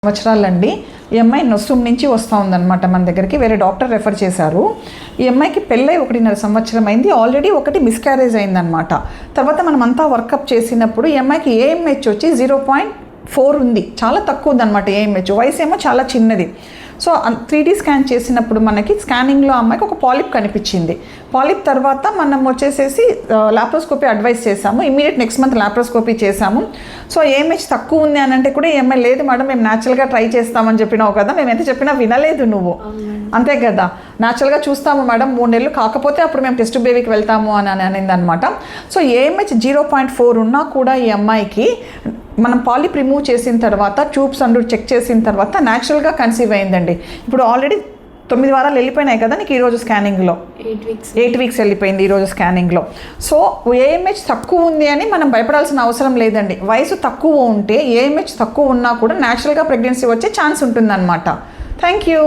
సంవత్సరాలండి. ఈ అమ్మాయి నొస్సుం నుంచి వస్తూ ఉందన్నమాట మన దగ్గరికి. వేరే డాక్టర్ రెఫర్ చేశారు. ఈ అమ్మాయికి పెళ్ళై 1.5 సంవత్సరం అయింది. ఆల్రెడీ ఒకటి మిస్క్యారేజ్ అయిందనమాట. తర్వాత మనం అంతా వర్కప్ చేసినప్పుడు ఈ అమ్మాయికి ఏఎంహెచ్ వచ్చి 0.4 ఉంది. చాలా తక్కువ ఉందన్నమాట ఏఎంహెచ్. వయసు ఏమో చాలా చిన్నది. సో 3D స్కాన్ చేసినప్పుడు మనకి స్కానింగ్లో అమ్మాయికి ఒక పాలిప్ కనిపించింది. పాలిప్ తర్వాత మనం వచ్చేసేసి లాప్రోస్కోపీ అడ్వైస్ చేసాము. ఇమీడియట్ నెక్స్ట్ మంత్ లాప్రోస్కోపీ చేసాము. సో ఏఎంహెచ్ తక్కువ ఉంది అని అంటే కూడా ఏమై లేదు మేడం మేము న్యాచురల్గా ట్రై చేస్తామని చెప్పినావు కదా, మేము ఎంత చెప్పినా వినలేదు నువ్వు. అంతే కదా, న్యాచురల్గా చూస్తాము మేడం 3 నెలలు కాకపోతే అప్పుడు మేము టెస్ట్ బేబీకి వెళ్తాము అని అనింది అనమాట. సో ఏఎంహెచ్ 0.4 ఉన్నా కూడా ఈ అమ్మాయికి మనం పాలిప్ రిమూవ్ చేసిన తర్వాత ట్యూబ్స్ అండ్ చెక్ చేసిన తర్వాత న్యాచురల్గా కన్సీవ్ అయిందండి. ఇప్పుడు ఆల్రెడీ 9 వారాలు వెళ్ళిపోయినాయి కదా నీకు ఈరోజు స్కానింగ్లో. 8 వీక్స్ వెళ్ళిపోయింది ఈరోజు స్కానింగ్లో. సో ఏఎంహెచ్ తక్కువ ఉంది అని మనం భయపడాల్సిన అవసరం లేదండి. వయసు తక్కువ ఉంటే ఏఎంహెచ్ తక్కువ ఉన్నా కూడా న్యాచురల్గా ప్రెగ్నెన్సీ వచ్చే ఛాన్స్ ఉంటుందన్నమాట. Thank you.